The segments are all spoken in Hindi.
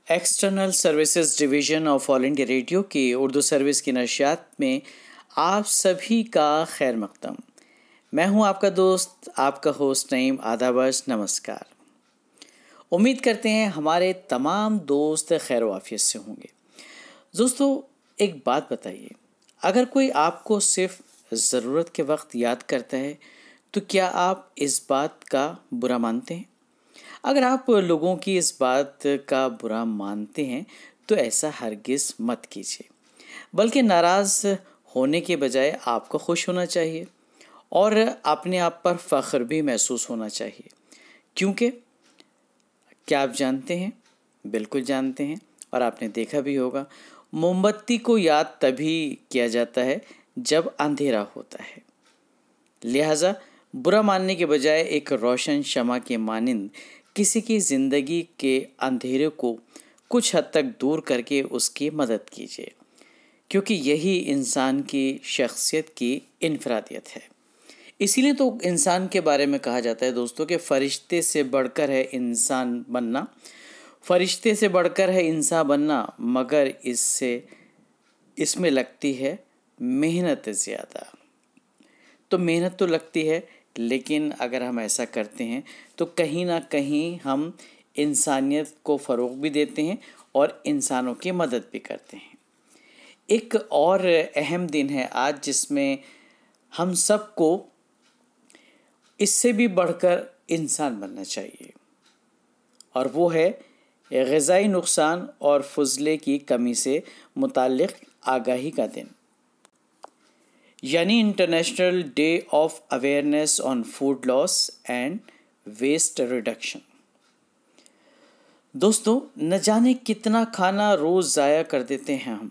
External services division of all India radio की उर्दू सर्विस की नशियात में आप सभी का खैर मकदम। मैं हूं आपका दोस्त, आपका होस्ट नईम। आदाबर्स, नमस्कार। उम्मीद करते हैं हमारे तमाम दोस्त खैर वाफियत से होंगे। दोस्तों, एक बात बताइए, अगर कोई आपको सिर्फ ज़रूरत के वक्त याद करता है तो क्या आप इस बात का बुरा मानते हैं? अगर आप लोगों की इस बात का बुरा मानते हैं तो ऐसा हरगिज़ मत कीजिए, बल्कि नाराज़ होने के बजाय आपको खुश होना चाहिए और अपने आप पर फ़ख्र भी महसूस होना चाहिए। क्योंकि क्या आप जानते हैं, बिल्कुल जानते हैं, और आपने देखा भी होगा, मोमबत्ती को याद तभी किया जाता है जब अंधेरा होता है। लिहाजा बुरा मानने के बजाय एक रोशन शमा के मानिंद किसी की ज़िंदगी के अंधेरे को कुछ हद तक दूर करके उसकी मदद कीजिए, क्योंकि यही इंसान की शख्सियत की इनफरादियत है। इसीलिए तो इंसान के बारे में कहा जाता है दोस्तों कि फ़रिश्ते से बढ़कर है इंसान बनना, फ़रिश्ते से बढ़कर है इंसान बनना, मगर इसमें लगती है मेहनत ज़्यादा। तो मेहनत तो लगती है, लेकिन अगर हम ऐसा करते हैं तो कहीं ना कहीं हम इंसानियत को फ़रोग़ भी देते हैं और इंसानों की मदद भी करते हैं। एक और अहम दिन है आज, जिसमें हम सबको इससे भी बढ़कर इंसान बनना चाहिए, और वो है ग़िज़ाई नुकसान और फजले की कमी से मुताल्लिक़ आगाही का दिन, यानी international day of awareness on food loss and waste reduction. दोस्तों, न जाने कितना खाना रोज़ ज़ाया कर देते हैं हम।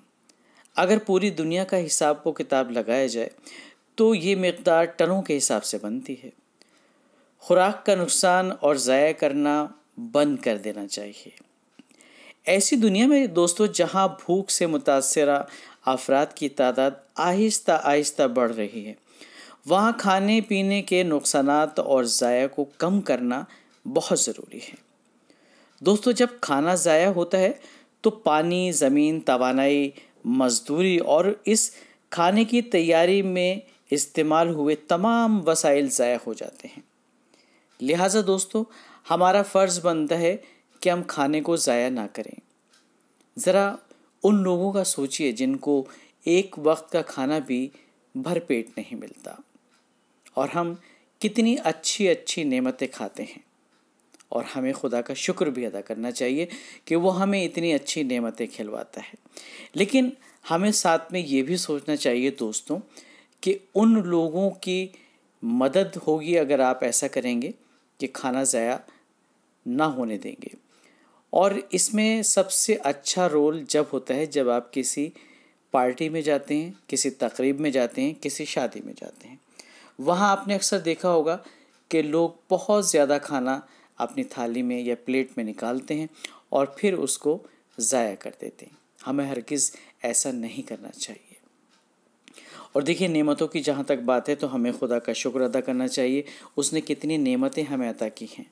अगर पूरी दुनिया का हिसाब व किताब लगाया जाए तो ये मिक़दार टनों के हिसाब से बनती है। खुराक का नुकसान और ज़ाया करना बंद कर देना चाहिए। ऐसी दुनिया में दोस्तों, जहाँ भूख से मुतासरा अफराद की तादाद आहिस्ता आहिस्ता बढ़ रही है, वहाँ खाने पीने के नुकसानात और ज़ाया को कम करना बहुत ज़रूरी है। दोस्तों, जब खाना ज़ाया होता है तो पानी, ज़मीन, तवानाई, मजदूरी और इस खाने की तैयारी में इस्तेमाल हुए तमाम वसाइल ज़ाया हो जाते हैं। लिहाजा दोस्तों, हमारा फ़र्ज़ बनता है कि हम खाने को ज़ाया ना करें। ज़रा उन लोगों का सोचिए जिनको एक वक्त का खाना भी भरपेट नहीं मिलता, और हम कितनी अच्छी अच्छी नेमतें खाते हैं, और हमें खुदा का शुक्र भी अदा करना चाहिए कि वो हमें इतनी अच्छी नेमतें खिलवाता है। लेकिन हमें साथ में ये भी सोचना चाहिए दोस्तों कि उन लोगों की मदद होगी अगर आप ऐसा करेंगे कि खाना ज़ाया ना होने देंगे। और इसमें सबसे अच्छा रोल जब होता है जब आप किसी पार्टी में जाते हैं, किसी तकरीब में जाते हैं, किसी शादी में जाते हैं। वहाँ आपने अक्सर देखा होगा कि लोग बहुत ज़्यादा खाना अपनी थाली में या प्लेट में निकालते हैं और फिर उसको ज़ाया कर देते हैं। हमें हरगिज़ ऐसा नहीं करना चाहिए। और देखिए, नेमतों की जहाँ तक बात है तो हमें खुदा का शुक्र अदा करना चाहिए। उसने कितनी नेमतें हमें अता की हैं।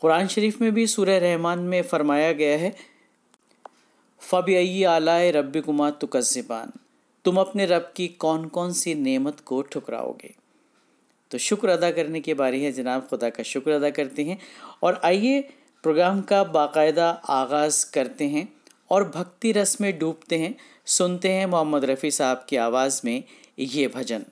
कुरान शरीफ में भी सूरह रहमान में फ़रमाया गया है, फ़बिअय्यि आलाए रब्बिकुमा तुकज़्ज़िबान, तुम अपने रब की कौन कौन सी नेमत को ठुकराओगे। तो शुक्र अदा करने की बारी है जनाब, खुदा का शुक्र अदा करते हैं। और आइए प्रोग्राम का बाकायदा आगाज़ करते हैं और भक्ति रस में डूबते हैं। सुनते हैं मोहम्मद रफ़ी साहब की आवाज़ में ये भजन।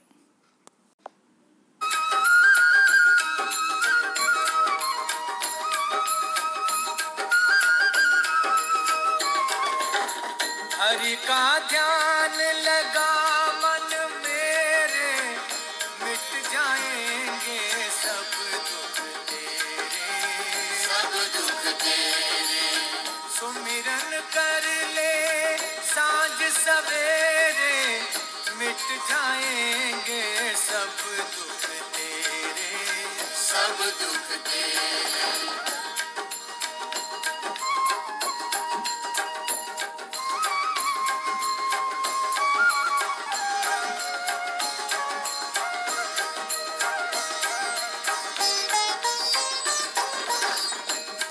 हरि का ध्यान लगा मन मेरे, मिट जाएंगे सब दुख तेरे, सब दुख तेरे। सुमिरन कर ले सांझ सवेरे, मिट जाएंगे सब दुख तेरे, सब दुख तेरे।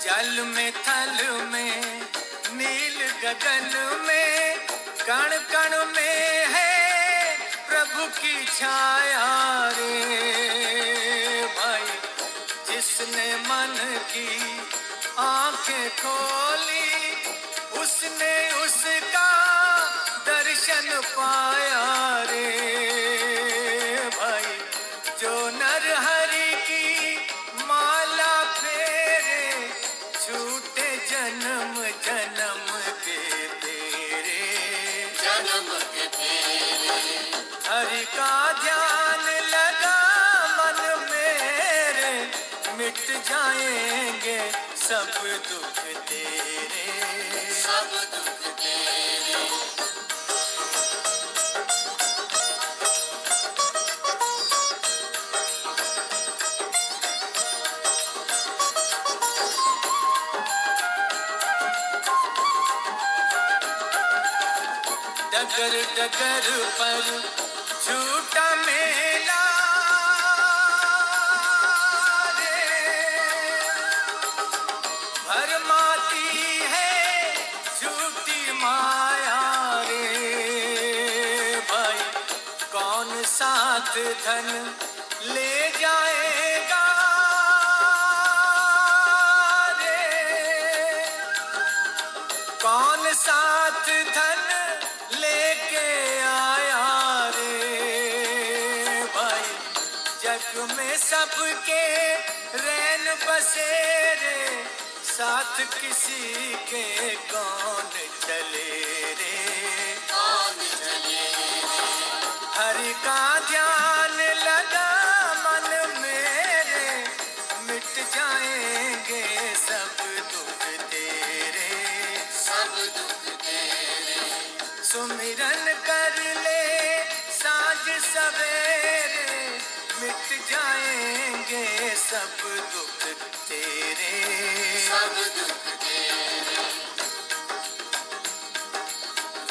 जल में थल में नील गगन में कण कण में है प्रभु की छाया रे भाई। जिसने मन की आंखें खोली उसने उसका दर्शन पाया रे भाई। जो नर हरि की माला फेरे छूटे जन्म जन्म के तेरे, जन्म के तेरे। हरि का ध्यान लगा मन मेरे मिट जाएंगे सब दुख तेरे, सब दुख तेरे। डगर डगर पर झूठा मेला रे भरमाती है झूठी माया रे भाई। कौन साथ धन ले जाएगा रे, कौन साथ धन लेके आया रे भाई। जग में सबके रैन बसेरे साथ किसी के कौन चले रे, कौन चले रे। हरि का ध्यान लगा मन मेरे मिट जाएंगे सब दुख तेरे, सब दुख तेरे। सुमिरन कर ले साँझ सवेरे मिट जाएंगे सब दुख तेरे, सब दुख तेरे।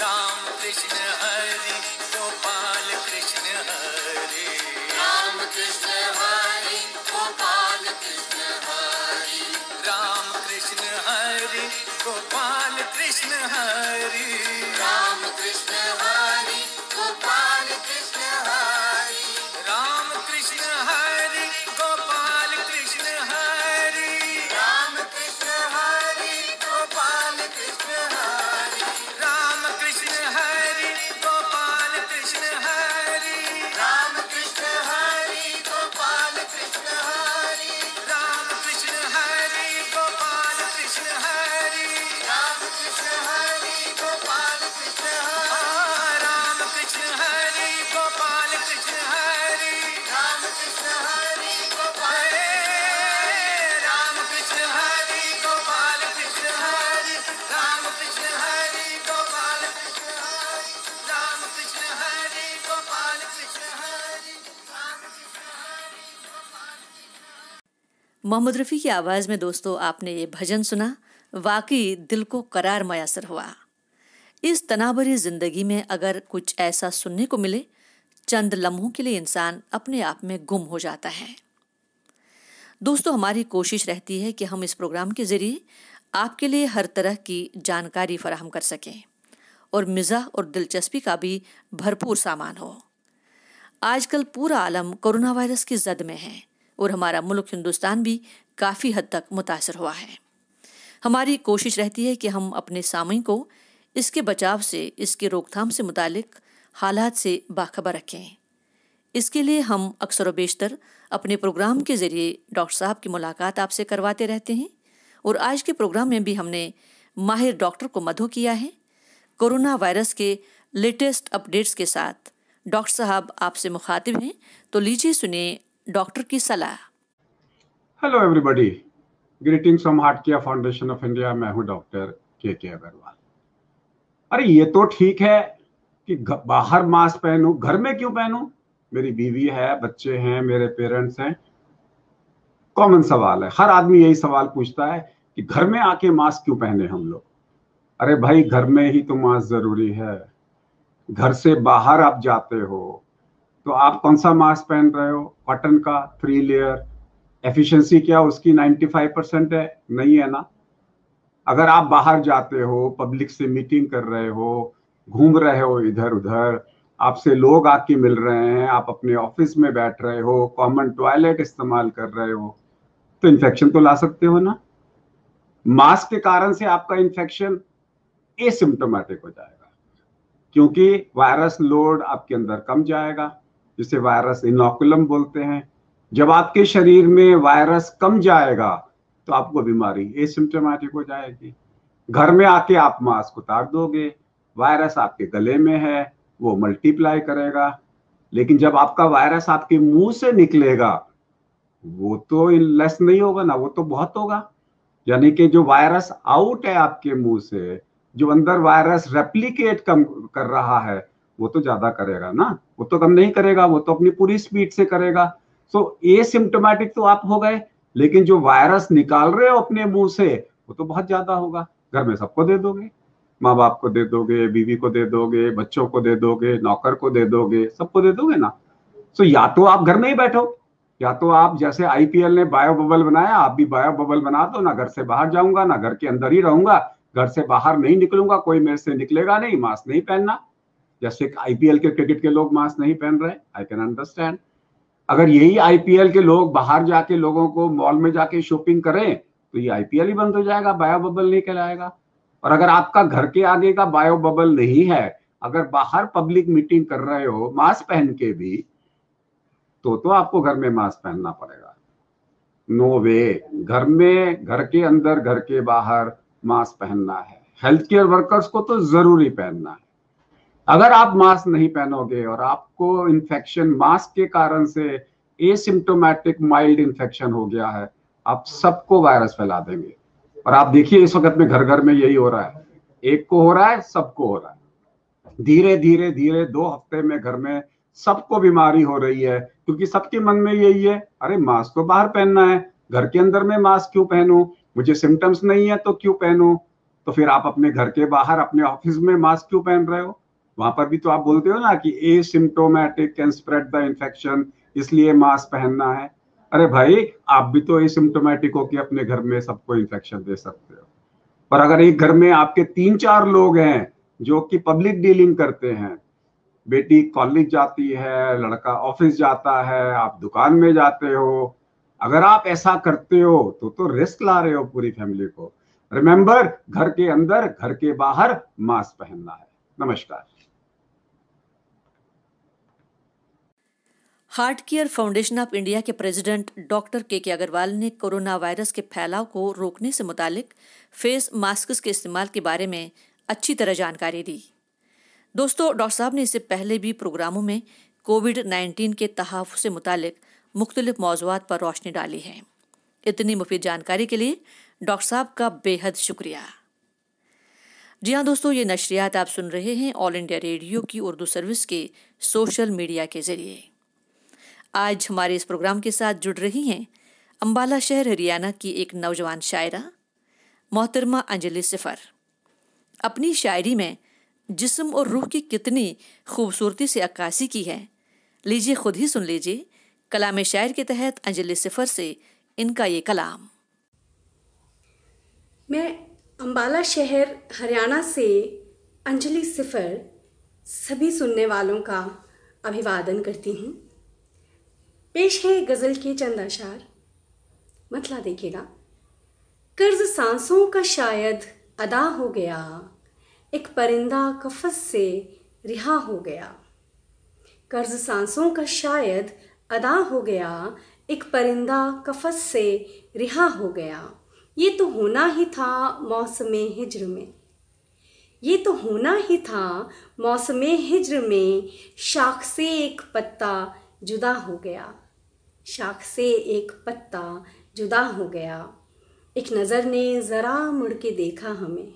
राम कृष्ण हरि गोपाल कृष्ण हरि, राम कृष्ण हरि गोपाल कृष्ण हरि, राम कृष्ण हरि गोपाल कृष्ण हरि, राम कृष्ण हरि गोपाल कृष्ण हरि, राम कृष्ण हरि गोपाल कृष्ण हरि, राम कृष्ण हरि गोपाल कृष्ण हरि, राम कृष्ण हरि गोपाल कृष्ण हरि, राम कृष्ण हरि गोपाल कृष्ण हरि, राम कृष्ण हरि गोपाल कृष्ण हरि, राम कृष्ण हरि गोपाल कृष्ण हरि, राम कृष्ण हरि गोपाल कृष्ण हरि, राम कृष्ण हरि गोपाल, राम कृष्ण हरि गोपाल कृष्ण हरि, राम कृष्ण हरि गोपाल कृष्ण हरि, राम कृष्ण हरि गोपाल कृष्ण हरि, राम कृष्ण हरि गोपाल। मोहम्मद रफ़ी की आवाज़ में दोस्तों आपने ये भजन सुना, वाकई दिल को करार मयसर हुआ। इस तनाभरी जिंदगी में अगर कुछ ऐसा सुनने को मिले, चंद लम्हों के लिए इंसान अपने आप में गुम हो जाता है। दोस्तों, हमारी कोशिश रहती है कि हम इस प्रोग्राम के जरिए आपके लिए हर तरह की जानकारी फराहम कर सकें और मिज़ाह और दिलचस्पी का भी भरपूर सामान हो। आजकल पूरा आलम कोरोना वायरस की जद में है और हमारा मुल्क हिंदुस्तान भी काफ़ी हद तक मुतासर हुआ है। हमारी कोशिश रहती है कि हम अपने सामईन को इसके बचाव से, इसके रोकथाम से मुतालिक हालात से बाखबर रखें। इसके लिए हम अक्सर व बेशतर अपने प्रोग्राम के ज़रिए डॉक्टर साहब की मुलाकात आपसे करवाते रहते हैं और आज के प्रोग्राम में भी हमने माहिर डॉक्टर को मदऊ किया है। कोरोना वायरस के लेटेस्ट अपडेट्स के साथ डॉक्टर साहब आपसे मुखातिब हैं, तो लीजिए सुनिए डॉक्टर की सलाह। Hello everybody, greetings from heart care foundation of India. मैं हूं डॉक्टर के अग्रवाल। अरे ये तो ठीक है कि बाहर मास्क पहनूं, घर में क्यों पहनूं? मेरी बीवी है, बच्चे हैं, मेरे पेरेंट्स हैं। कॉमन सवाल है, हर आदमी यही सवाल पूछता है कि घर में आके मास्क क्यों पहने हम लोग। अरे भाई, घर में ही तो मास्क जरूरी है। घर से बाहर आप जाते हो तो आप कौन सा मास्क पहन रहे हो? कॉटन का 3 लेयर। एफिशिएंसी क्या उसकी 95% है? नहीं है ना। अगर आप बाहर जाते हो, पब्लिक से मीटिंग कर रहे हो, घूम रहे हो इधर उधर, आपसे लोग आके मिल रहे हैं, आप अपने ऑफिस में बैठ रहे हो, कॉमन टॉयलेट इस्तेमाल कर रहे हो, तो इन्फेक्शन तो ला सकते हो ना। मास्क के कारण से आपका इन्फेक्शन एसिम्प्टोमेटिक हो जाएगा, क्योंकि वायरस लोड आपके अंदर कम जाएगा, जिसे वायरस इनोकुलम बोलते हैं। जब आपके शरीर में वायरस कम जाएगा तो आपको बीमारी एसिम्प्टोमेटिक हो जाएगी। घर में आके आप मास्क उतार दोगे, वायरस आपके गले में है, वो मल्टीप्लाई करेगा, लेकिन जब आपका वायरस आपके मुंह से निकलेगा वो तो लेस नहीं होगा ना, वो तो बहुत होगा। यानी कि जो वायरस आउट है आपके मुंह से, जो अंदर वायरस रेप्लिकेट कम कर रहा है, वो तो ज्यादा करेगा ना, वो तो कम नहीं करेगा, वो तो अपनी पूरी स्पीड से करेगा। सो एसिम्प्टोमेटिक तो आप हो गए, लेकिन जो वायरस निकाल रहे हो अपने मुंह से वो तो बहुत ज्यादा होगा। घर में सबको दे दोगे, माँ बाप को दे दोगे, बीवी को दे दोगे, बच्चों को दे दोगे, नौकर को दे दोगे, सबको दे दोगे ना। सो या तो आप घर में ही बैठो, या तो आप जैसे आईपीएल ने बायो बबल बनाया, आप भी बायो बबल बना दो ना। घर से बाहर जाऊंगा ना, घर के अंदर ही रहूंगा, घर से बाहर नहीं निकलूंगा, कोई मेरे से निकलेगा नहीं, मास्क नहीं पहनना। जैसे आईपीएल के क्रिकेट के लोग मास्क नहीं पहन रहे, आई कैन अंडरस्टैंड। अगर यही आईपीएल के लोग बाहर जाके लोगों को मॉल में जाके शॉपिंग करें तो ये आईपीएल ही बंद हो जाएगा, बायो बबल नहीं कहलाएगा। और अगर आपका घर के आगे का बायो बबल नहीं है, अगर बाहर पब्लिक मीटिंग कर रहे हो मास्क पहन के भी, तो आपको घर में मास्क पहनना पड़ेगा। नो वे, घर में, घर के अंदर, घर के बाहर मास्क पहनना है। हेल्थ केयर वर्कर्स को तो जरूरी पहनना है। अगर आप मास्क नहीं पहनोगे और आपको इन्फेक्शन मास्क के कारण से एसिम्प्टोमेटिक माइल्ड इन्फेक्शन हो गया है, आप सबको वायरस फैला देंगे। और आप देखिए इस वक्त में घर घर में यही हो रहा है, एक को हो रहा है, सबको हो रहा है। धीरे धीरे धीरे 2 हफ्ते में घर में सबको बीमारी हो रही है, क्योंकि सबके मन में यही है, अरे मास्क तो बाहर पहनना है, घर के अंदर में मास्क क्यों पहनूं, मुझे सिम्टम्स नहीं है तो क्यों पहनूं। तो फिर आप अपने घर के बाहर अपने ऑफिस में मास्क क्यों पहन रहे हो? वहां पर भी तो आप बोलते हो ना कि asymptomatic can spread the infection, इसलिए मास्क पहनना है। अरे भाई, आप भी तो एसिम्प्टोमेटिक हो कि अपने घर में सबको इन्फेक्शन दे सकते हो। पर अगर एक घर में आपके 3-4 लोग हैं जो कि पब्लिक डीलिंग करते हैं, बेटी कॉलेज जाती है, लड़का ऑफिस जाता है, आप दुकान में जाते हो, अगर आप ऐसा करते हो तो रिस्क ला रहे हो पूरी फैमिली को। रिमेंबर, घर के अंदर, घर के बाहर मास्क पहनना है। नमस्कार। Heart care foundation of India के प्रेसिडेंट डॉक्टर के अग्रवाल ने कोरोना वायरस के फैलाव को रोकने से मुतालिक फेस मास्क के इस्तेमाल के बारे में अच्छी तरह जानकारी दी। दोस्तों, डॉक्टर साहब ने इससे पहले भी प्रोग्रामों में कोविड-19 के तहफ़्फ़ुज़ से मुतालिक मुख्तलिफ मौज़ूआत पर रोशनी डाली है। इतनी मुफीद जानकारी के लिए डॉक्टर साहब का बेहद शुक्रिया। जी हाँ दोस्तों, ये नशरियात आप सुन रहे हैं ऑल इंडिया रेडियो की उर्दू सर्विस के सोशल मीडिया के ज़रिए। आज हमारे इस प्रोग्राम के साथ जुड़ रही हैं अम्बाला शहर हरियाणा की एक नौजवान शायरा मोहतरमा अंजलि सिफर। अपनी शायरी में जिस्म और रूह की कितनी खूबसूरती से अक्कासी की है, लीजिए खुद ही सुन लीजिए कलाम शायर के तहत अंजलि सिफर से इनका ये कलाम। मैं अम्बाला शहर हरियाणा से अंजलि सिफर सभी सुनने वालों का अभिवादन करती हूँ। पेश है गज़ल के चंद अशार, मतला देखिएगा। कर्ज सांसों का शायद अदा हो गया, एक परिंदा कफस से रिहा हो गया। कर्ज सांसों का शायद अदा हो गया, एक परिंदा कफस से रिहा हो गया। ये तो होना ही था मौसमे हिज्र में, ये तो होना ही था मौसमे हिज्र में। शाख से एक पत्ता जुदा हो गया, शाख से एक पत्ता जुदा हो गया। एक नज़र ने ज़रा मुड़ के देखा हमें,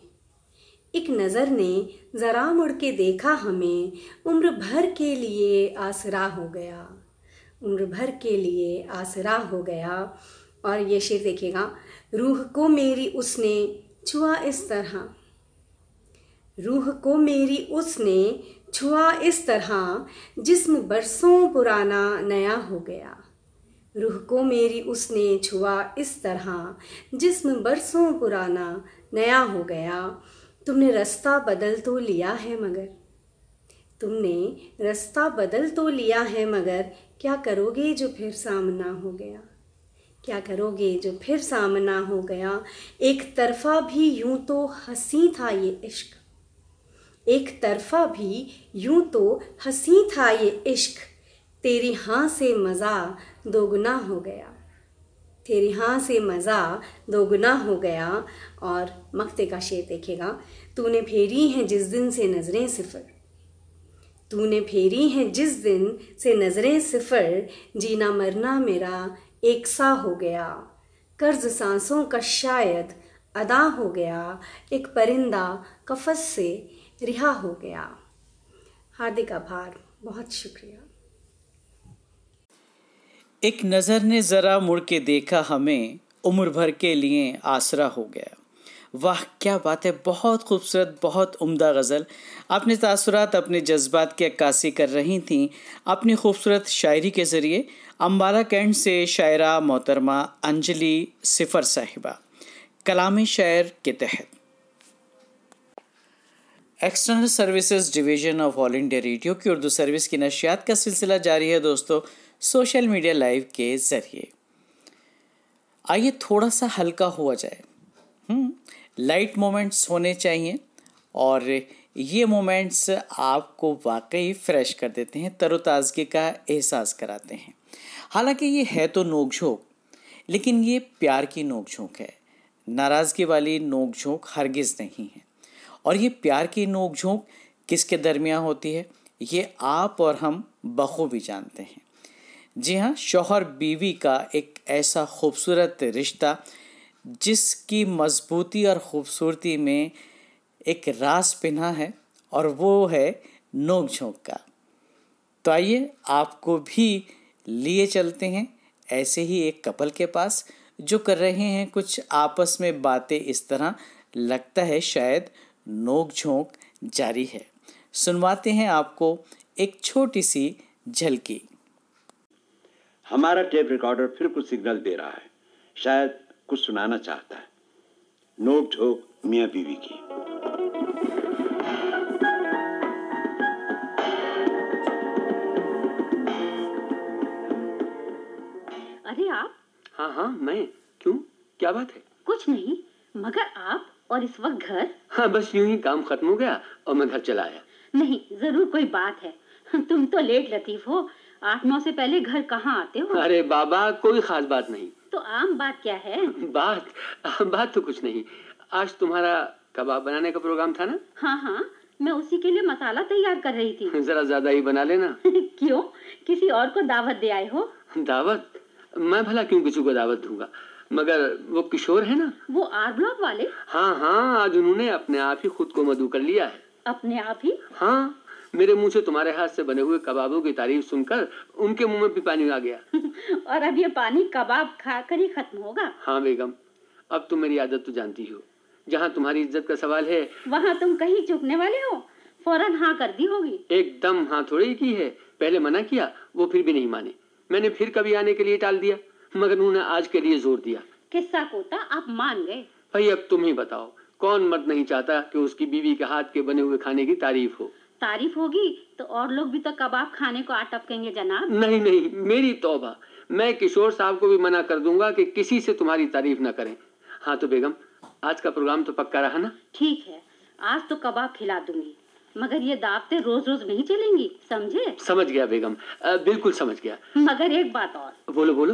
एक नज़र ने ज़रा मुड़ के देखा हमें। उम्र भर के लिए आसरा हो गया, उम्र भर के लिए आसरा हो गया। और ये शेर देखिएगा। रूह को मेरी उसने छुआ इस तरह, रूह को मेरी उसने छुआ इस तरह। जिस्म बरसों पुराना नया हो गया, रूह को मेरी उसने छुआ इस तरह, जिस्म बरसों पुराना नया हो गया। तुमने रास्ता बदल तो लिया है मगर, तुमने रास्ता बदल तो लिया है मगर, क्या करोगे जो फिर सामना हो गया, क्या करोगे जो फिर सामना हो गया। एक तरफा भी यूं तो हंसी था ये इश्क, एक तरफा भी यूं तो हंसी था ये इश्क। तेरी हाँ से मज़ा दोगुना हो गया, तेरी हाँ से मज़ा दोगुना हो गया। और मक्ते का शेर देखिएगा। तूने फेरी हैं जिस दिन से नज़रें सिफर, तूने फेरी हैं जिस दिन से नज़रें सिफर, जीना मरना मेरा एक सा हो गया। कर्ज सांसों का शायद अदा हो गया, एक परिंदा कफस से रिहा हो गया। हार्दिक आभार, बहुत शुक्रिया। एक नज़र ने ज़रा मुड़ के देखा हमें, उम्र भर के लिए आसरा हो गया। वाह क्या बात है, बहुत खूबसूरत, बहुत उम्दा गज़ल। आपने तासुरात, अपने जज्बात की अक्कासी कर रही थीं अपनी खूबसूरत शायरी के ज़रिए। अम्बाला कैंट से शायरा मोहतरमा अंजलि सिफर साहिबा, कलामी शायर के तहत। External services division of all India radio की उर्दू सर्विस की नशियात का सिलसिला जारी है दोस्तों, सोशल मीडिया लाइव के ज़रिए। आइए थोड़ा सा हल्का हुआ जाए। लाइट मोमेंट्स होने चाहिए और ये मोमेंट्स आपको वाकई फ्रेश कर देते हैं, तरोताज़गी का एहसास कराते हैं। हालांकि ये है तो नोक-झोंक, लेकिन ये प्यार की नोक-झोंक है, नाराज़गी वाली नोक-झोंक हरगिज़ नहीं है। और ये प्यार की नोक-झोंक किसके दरमियान होती है, ये आप और हम बखूबी जानते हैं। जी हाँ, शौहर बीवी का एक ऐसा खूबसूरत रिश्ता जिसकी मजबूती और ख़ूबसूरती में एक राज पिन्हा है, और वो है नोक झोंक का। तो आइए आपको भी लिए चलते हैं ऐसे ही एक कपल के पास जो कर रहे हैं कुछ आपस में बातें, इस तरह लगता है शायद नोक झोंक जारी है। सुनवाते हैं आपको एक छोटी सी झलकी। हमारा टेप रिकॉर्डर फिर कुछ सिग्नल दे रहा है, शायद कुछ सुनाना चाहता है। नोक झोंक मियाँ बीवी की। अरे आप? हाँ मैं। क्यों, क्या बात है? कुछ नहीं, मगर आप और इस वक्त घर? हाँ बस यूं ही काम खत्म हो गया और मैं घर चला आया। नहीं, जरूर कोई बात है। तुम तो लेट लतीफ हो, 8-9 से पहले घर कहाँ आते हो? अरे बाबा कोई खास बात नहीं। तो आम बात क्या है? बात तो कुछ नहीं। आज तुम्हारा कबाब बनाने का प्रोग्राम था ना? हाँ, मैं उसी के लिए मसाला तैयार कर रही थी। जरा ज्यादा ही बना लेना। क्यों, किसी और को दावत दे आए हो? दावत? मैं भला क्यों किसी को दावत दूंगा, मगर वो किशोर है ना, वो आर ब्लॉक वाले? हाँ, आज उन्होंने अपने आप ही खुद को मधु कर लिया है। अपने आप ही? हाँ, मेरे मुंह से तुम्हारे हाथ से बने हुए कबाबों की तारीफ सुनकर उनके मुंह में भी पानी आ गया। और अब ये पानी कबाब खाकर ही खत्म होगा? हाँ बेगम, अब तुम मेरी आदत तो जानती हो, जहाँ तुम्हारी इज्जत का सवाल है वहाँ तुम कहीं चुकने वाले हो? फौरन हाँ कर दी होगी। एकदम हाँ थोड़ी की है, पहले मना किया, वो फिर भी नहीं माने। मैंने फिर कभी आने के लिए टाल दिया, मगर उन्होंने आज के लिए जोर दिया। किस्सा कोता आप मान गए। भाई अब तुम ही बताओ, कौन मर्द नहीं चाहता कि उसकी बीवी के हाथ के बने हुए खाने की तारीफ हो? तारीफ होगी तो और लोग भी तो कबाब खाने को अटपकेंगे जनाब। नहीं, मेरी तौबा, मैं किशोर साहब को भी मना कर दूंगा कि किसी से तुम्हारी तारीफ न करें। हाँ तो बेगम, आज का प्रोग्राम तो पक्का रहा ना? ठीक है, आज तो कबाब खिला दूंगी, मगर ये दावतें रोज रोज नहीं चलेंगी, समझे? समझ गया बेगम, बिल्कुल समझ गया। मगर एक बात और। बोलो।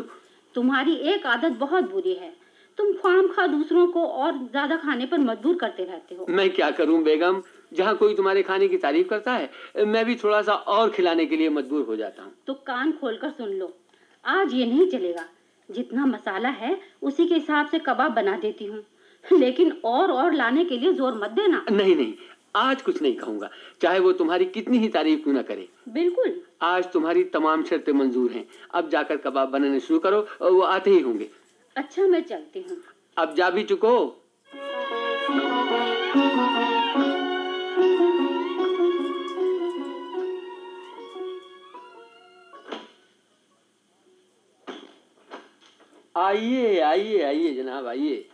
तुम्हारी एक आदत बहुत बुरी है, तुम खामखा दूसरों को और ज्यादा खाने पर मजबूर करते रहते हो। मैं क्या करूं बेगम, जहाँ कोई तुम्हारे खाने की तारीफ करता है मैं भी थोड़ा सा और खिलाने के लिए मजबूर हो जाता हूँ। तो कान खोलकर सुन लो, आज ये नहीं चलेगा। जितना मसाला है उसी के हिसाब से कबाब बना देती हूँ, लेकिन और लाने के लिए जोर मत देना। नहीं, आज कुछ नहीं कहूँगा, चाहे वो तुम्हारी कितनी ही तारीफ क्यों न करे। बिल्कुल। आज तुम्हारी तमाम शर्तें मंजूर हैं। अब जाकर कबाब बनाने शुरू करो, वो आते ही होंगे। अच्छा मैं चलती हूँ। अब जा भी चुको। आइए आइए आइए जनाब आइए।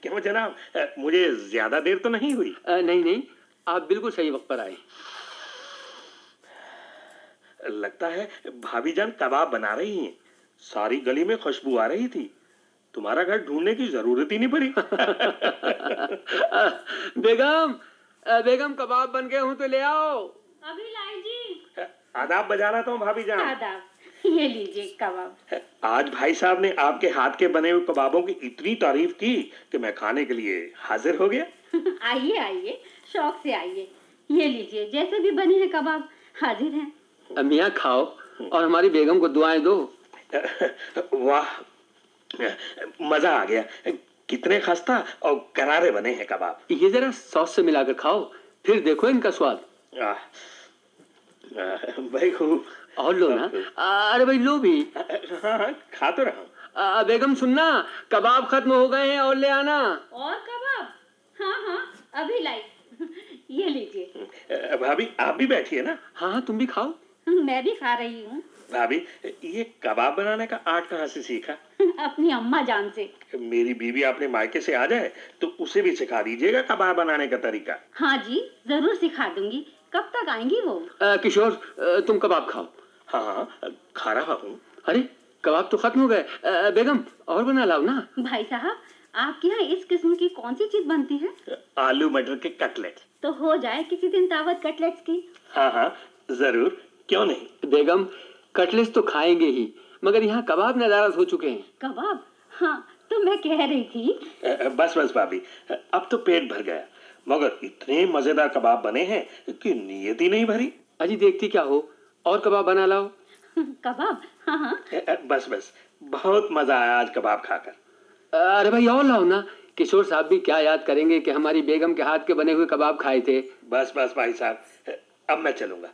क्यों जनाब, मुझे ज्यादा देर तो नहीं हुई? नहीं नहीं, आप बिल्कुल सही वक्त पर आए। लगता है भाभी जान कबाब बना रही हैं। सारी गली में खुशबू आ रही थी। तुम्हारा घर ढूंढने की जरूरत ही नहीं पड़ी। बेगम, बेगम कबाब बन गए हूं तो ले आओ। अभी लाई जी। आदाब बजा रहा था भाभी जान। आदाब, ये लीजिए कबाब। आज भाई साहब ने आपके हाथ के बने हुए कबाबों की इतनी तारीफ की कि मैं खाने के लिए हाजिर हो गया। आइए आइए, शौक से आइए। ये लीजिए, जैसे भी बने हैं कबाब हाजिर हैं। मियाँ खाओ और हमारी बेगम को दुआएं दो। वाह, मजा आ गया। कितने खस्ता और करारे बने हैं कबाब। ये जरा सॉस से मिलाकर खाओ, फिर देखो इनका स्वाद। भाई खूब। और लो ना। अरे भाई लो भी। हाँ, खा तो रहा हूँ। बेगम सुनना, कबाब खत्म हो गए हैं और ले आना। और कबाब? हाँ हाँ, अभी लाई। ये लीजिए। भाभी आप भी बैठिए ना। हाँ तुम भी खाओ। मैं भी खा रही हूँ। भाभी, ये कबाब बनाने का आर्ट कहाँ से सीखा? अपनी अम्मा जान से। मेरी बीवी अपने मायके से आ जाए तो उसे भी सिखा दीजिएगा कबाब बनाने का तरीका। हाँ जी, जरूर सिखा दूंगी। कब तक आएंगी वो? किशोर, तुम कबाब खाओ। हाँ, खा रहा हूँ। अरे कबाब तो खत्म हो गए। बेगम और बना लाओ ना। भाई साहब, आपके यहाँ इस किस्म की कौन सी चीज बनती है? आलू मटर के कटलेट। तो हो जाए किसी दिन दावत कटलेट्स की। हाँ हाँ जरूर, क्यों नहीं। बेगम, कटलेट्स तो खाएंगे ही, मगर यहाँ कबाब नाराज हो चुके हैं। कबाब? हाँ, तो मैं कह रही थी। बस बस भाभी, अब तो पेट भर गया, मगर इतने मजेदार कबाब बने हैं कि नीयत ही नहीं भरी। अजी देखती क्या हो, और कबाब बना लाओ। कबाब? हाँ हाँ। बस बस, बहुत मजा आया आज कबाब खाकर। अरे भाई और लाओ ना। किशोर साहब भी क्या याद करेंगे कि हमारी बेगम के हाथ के बने हुए कबाब खाए थे। बस बस भाई साहब, अब मैं चलूंगा।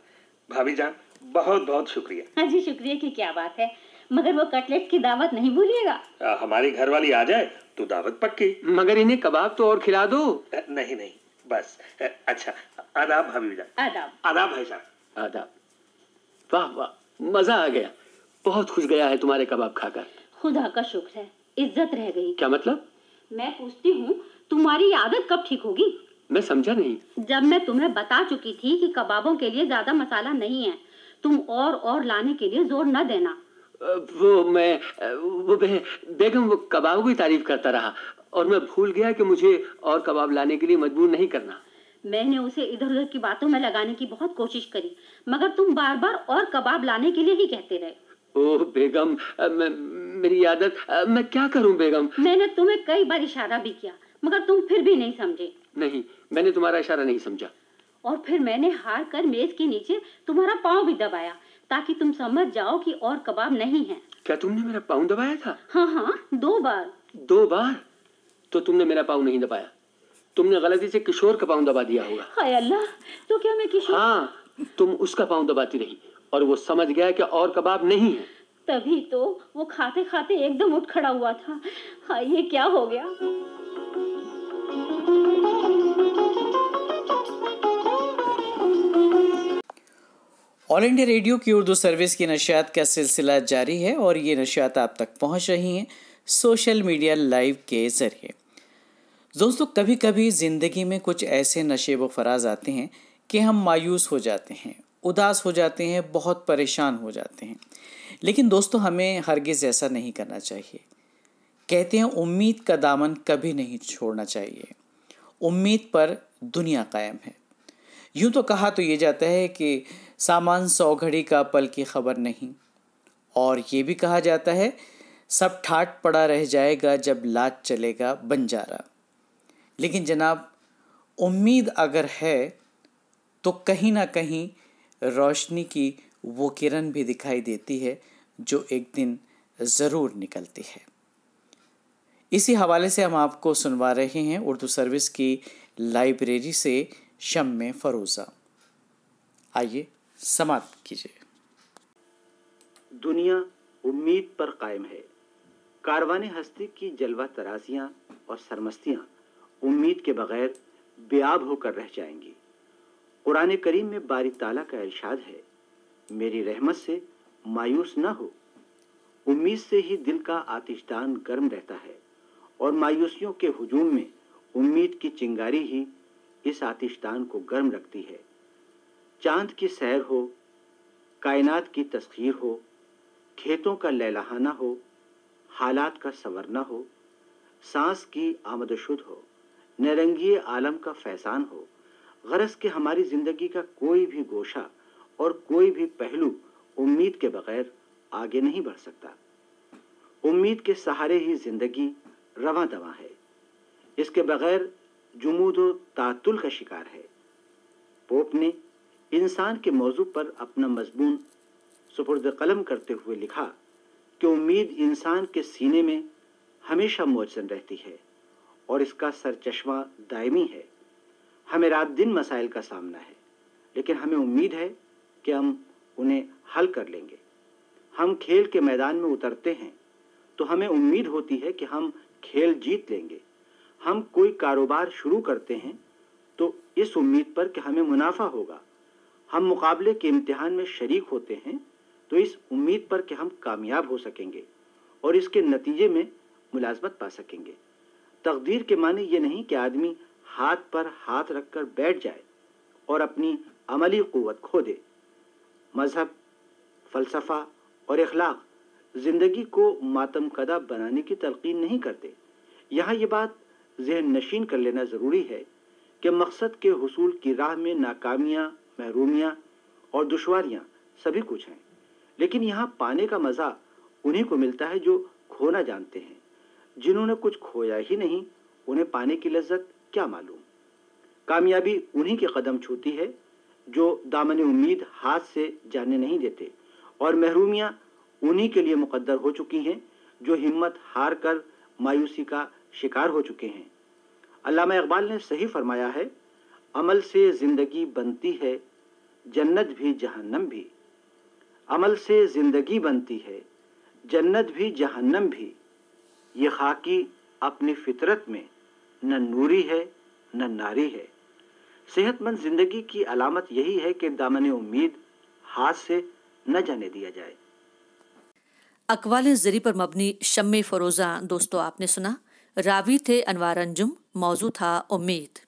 भाभी जान, बहुत बहुत शुक्रिया। हाँ जी, शुक्रिया की क्या बात है, मगर वो कटलेट की दावत नहीं भूलिएगा। हमारी घरवाली आ जाए तो दावत पक्की। मगर इन्हें कबाब तो और खिला दो। नहीं नहीं, बस। अच्छा, आदाब भाभी जान। आदाब। आदाब भाई साहब। आदाब। वाह वाह, मजा आ गया। बहुत खुश गया है तुम्हारे कबाब खाकर। खुदा का शुक्र है, इज्जत रह गई। क्या मतलब? मैं पूछती हूँ, तुम्हारी आदत कब ठीक होगी? मैं समझा नहीं। जब मैं तुम्हें बता चुकी थी कि कबाबों के लिए ज्यादा मसाला नहीं है, तुम और लाने के लिए जोर न देना। वो बेगम वो कबाब की तारीफ करता रहा और मैं भूल गया कि मुझे और कबाब लाने के लिए मजबूर नहीं करना। मैंने उसे इधर उधर की बातों में लगाने की बहुत कोशिश करी, मगर तुम बार बार और कबाब लाने के लिए ही कहते रहे। ओह बेगम, मेरी आदत, मैं क्या करूं बेगम? मैंने तुम्हें कई बार इशारा भी किया, मगर तुम फिर भी नहीं समझे। नहीं, मैंने तुम्हारा इशारा नहीं समझा। और फिर मैंने हार कर मेज के नीचे तुम्हारा पाँव भी दबाया, ताकि तुम समझ जाओ कि और कबाब नहीं है। क्या तुमने मेरा पाँव दबाया था? हाँ हाँ, 2 बार। 2 बार? तो तुमने मेरा पाँव नहीं दबाया, तुमने गलती से किशोर का पाँव दबा दिया होगा। हाय अल्लाह, तो क्या मैं किशोर? हाँ, तुम उसका पाँव दबाती रही और वो समझ गया कि और कबाब नहीं है। तभी तो वो खाते खाते एकदम उठ खड़ा हुआ था। हाँ, ये क्या हो गया? ऑल इंडिया रेडियो की उर्दू सर्विस की नशियात का सिलसिला जारी है और ये नशियात आप तक पहुंच रही हैं सोशल मीडिया लाइव के ज़रिए। दोस्तों, कभी कभी ज़िंदगी में कुछ ऐसे नशे व फराज आते हैं कि हम मायूस हो जाते हैं, उदास हो जाते हैं, बहुत परेशान हो जाते हैं। लेकिन दोस्तों, हमें हरगिज़ ऐसा नहीं करना चाहिए। कहते हैं उम्मीद का दामन कभी नहीं छोड़ना चाहिए। उम्मीद पर दुनिया कायम है। यूँ तो कहा तो ये जाता है कि सामान 100 घड़ी का पल की खबर नहीं, और ये भी कहा जाता है सब ठाट पड़ा रह जाएगा जब लाज चलेगा बंजारा। लेकिन जनाब, उम्मीद अगर है तो कहीं ना कहीं रोशनी की वो किरण भी दिखाई देती है जो एक दिन ज़रूर निकलती है। इसी हवाले से हम आपको सुनवा रहे हैं उर्दू सर्विस की लाइब्रेरी से शम्मे फरोज़ा। आइए समाप्त कीजिए। दुनिया उम्मीद पर कायम है। कारवाने हस्ती की जलवा तराजियां और सरमस्तियां उम्मीद के बगैर बेआब होकर रह जाएंगी। कुरान करीम में बारी ताला का इरशाद है, मेरी रहमत से मायूस न हो। उम्मीद से ही दिल का आतिशदान गर्म रहता है और मायूसियों के हुजूम में उम्मीद की चिंगारी ही इस आतिशदान को गर्म रखती है। चांद की सैर हो, कायनात की तस्खीर हो, खेतों का लहलहाना हो, हालात का संवरना हो, सांस की आमदशुद हो, नरंगी आलम का फैसान हो, गरज के हमारी जिंदगी का कोई भी गोशा और कोई भी पहलू उम्मीद के बगैर आगे नहीं बढ़ सकता। उम्मीद के सहारे ही जिंदगी रवां दवां है, इसके बगैर जुमूद व तातुल का शिकार है। पोप ने इंसान के मौजू पर अपना मजमून सुपुर्द कलम करते हुए लिखा कि उम्मीद इंसान के सीने में हमेशा मौजूद रहती है और इसका सरचश्मा दायमी है। हमें रात दिन मसाइल का सामना है, लेकिन हमें उम्मीद है कि हम उन्हें हल कर लेंगे। हम खेल के मैदान में उतरते हैं तो हमें उम्मीद होती है कि हम खेल जीत लेंगे। हम कोई कारोबार शुरू करते हैं तो इस उम्मीद पर कि हमें मुनाफा होगा। हम मुकाबले के इम्तिहान में शरीक होते हैं तो इस उम्मीद पर कि हम कामयाब हो सकेंगे और इसके नतीजे में मुलाजमत पा सकेंगे। तकदीर के माने ये नहीं कि आदमी हाथ पर हाथ रखकर बैठ जाए और अपनी अमली कुव्वत खो दे। मजहब, फलसफा और इखलाक जिंदगी को मातमकदा बनाने की तलकीन नहीं करते। यहाँ ये बात ज़हन नशीन कर लेना ज़रूरी है कि मकसद के हुसूल की राह में नाकामियाँ, महरूमियाँ और दुश्वारियाँ सभी कुछ हैं, लेकिन यहाँ पाने का मज़ा उन्हीं को मिलता है जो खोना जानते हैं। जिन्होंने कुछ खोया ही नहीं, उन्हें पाने की लज्जत क्या मालूम। कामयाबी उन्हीं के कदम छूती है जो दामन उम्मीद हाथ से जाने नहीं देते, और महरूमियाँ उन्हीं के लिए मुकद्दर हो चुकी हैं जो हिम्मत हार कर मायूसी का शिकार हो चुके हैं। अल्लामा इकबाल ने सही फरमाया है, अमल से ज़िंदगी बनती है जन्नत भी जहन्नम भी। अमल से ज़िंदगी बनती है जन्नत भी जहन्नम भी। ये खाकी अपनी फितरत में न नूरी है न नारी है। सेहतमंद ज़िंदगी की अलामत यही है कि दामन उम्मीद हाथ से न जाने दिया जाए। अकवाल ज़री पर मबनी शम्मे फरोज़ा दोस्तों आपने सुना। रावी थे अनवार अंजुम, मौजू था उम्मीद।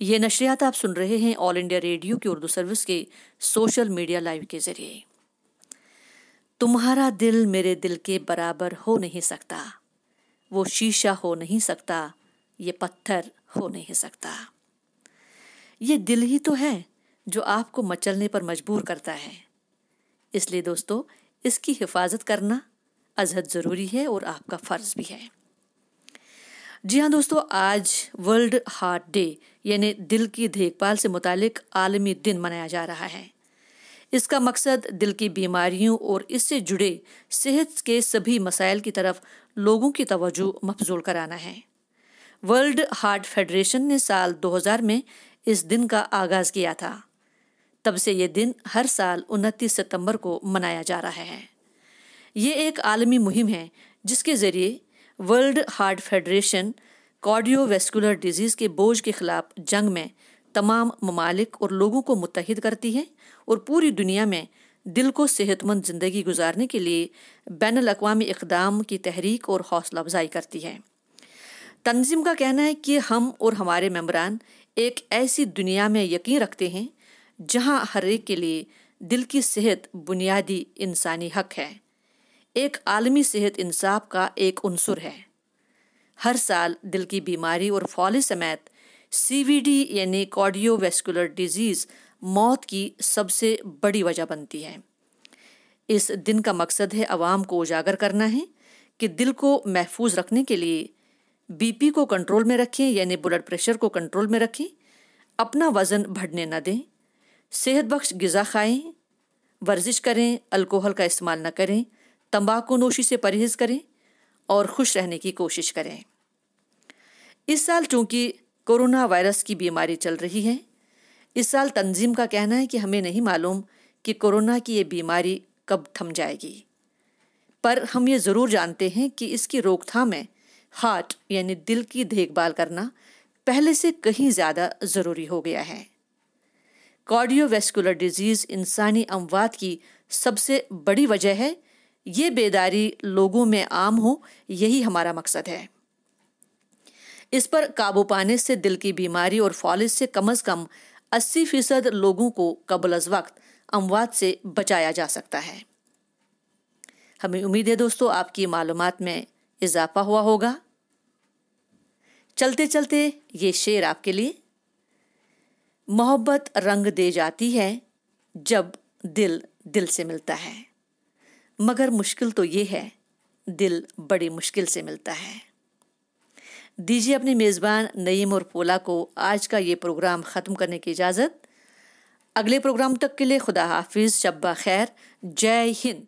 ये नशरियात आप सुन रहे हैं ऑल इंडिया रेडियो की उर्दू सर्विस के सोशल मीडिया लाइव के जरिए। तुम्हारा दिल मेरे दिल के बराबर हो नहीं सकता, वो शीशा हो नहीं सकता, ये पत्थर हो नहीं सकता। ये दिल ही तो है जो आपको मचलने पर मजबूर करता है। इसलिए दोस्तों, इसकी हिफाजत करना अजहद ज़रूरी है और आपका फ़र्ज़ भी है। जी हाँ दोस्तों, आज वर्ल्ड हार्ट डे यानी दिल की देखभाल से मुतालिक आलमी दिन मनाया जा रहा है। इसका मकसद दिल की बीमारियों और इससे जुड़े सेहत के सभी मसाइल की तरफ लोगों की तवज्जो मबजूल कराना है। वर्ल्ड हार्ट फेडरेशन ने साल 2000 में इस दिन का आगाज़ किया था। तब से ये दिन हर साल 29 सितंबर को मनाया जा रहा है। ये एक आलमी मुहिम है जिसके ज़रिए world heart federation cardiovascular disease के बोझ के खिलाफ जंग में तमाम ममालिक और लोगों को मुत्तहिद करती है और पूरी दुनिया में दिल को सेहतमंद ज़िंदगी गुजारने के लिए बैनुल अक़वामी इक़दाम की तहरीक और हौसला अफजाई करती है। तंजीम का कहना है कि हम और हमारे मेंबरान एक ऐसी दुनिया में यकीन रखते हैं जहां हर एक के लिए दिल की सेहत बुनियादी इंसानी हक है, एक आलमी सेहत इंसाफ का एक उनसुर है। हर साल दिल की बीमारी और फौली समेत CVD यानी कार्डियोवैस्कुलर डिजीज़ मौत की सबसे बड़ी वजह बनती है। इस दिन का मकसद है अवाम को उजागर करना है कि दिल को महफूज रखने के लिए BP को कंट्रोल में रखें यानी ब्लड प्रेशर को कंट्रोल में रखें, अपना वज़न बढ़ने न दें, सेहत बख्श ग़िज़ा खाएं, वर्जिश करें, अल्कोहल का इस्तेमाल न करें, तंबाकू नोशी से परहेज़ करें और खुश रहने की कोशिश करें। इस साल चूँकि कोरोना वायरस की बीमारी चल रही है, इस साल तंजीम का कहना है कि हमें नहीं मालूम कि कोरोना की ये बीमारी कब थम जाएगी, पर हम ये ज़रूर जानते हैं कि इसकी रोकथाम में हार्ट यानी दिल की देखभाल करना पहले से कहीं ज़्यादा ज़रूरी हो गया है। कार्डियोवैस्कुलर डिजीज़ इंसानी अमवात की सबसे बड़ी वजह है ये बेदारी लोगों में आम हो, यही हमारा मकसद है। इस पर काबू पाने से दिल की बीमारी और फॉलिज से कम 80% लोगों को कबल अज़ वक्त अमवात से बचाया जा सकता है। हमें उम्मीद है दोस्तों आपकी मालूमात में इजाफा हुआ होगा। चलते चलते ये शेर आपके लिए। मोहब्बत रंग दे जाती है जब दिल दिल से मिलता है, मगर मुश्किल तो ये है दिल बड़ी मुश्किल से मिलता है। दीजिए अपने मेज़बान नईम और पोला को आज का ये प्रोग्राम ख़त्म करने की इजाज़त। अगले प्रोग्राम तक के लिए खुदा हाफिज़, शब्बा खैर, जय हिंद।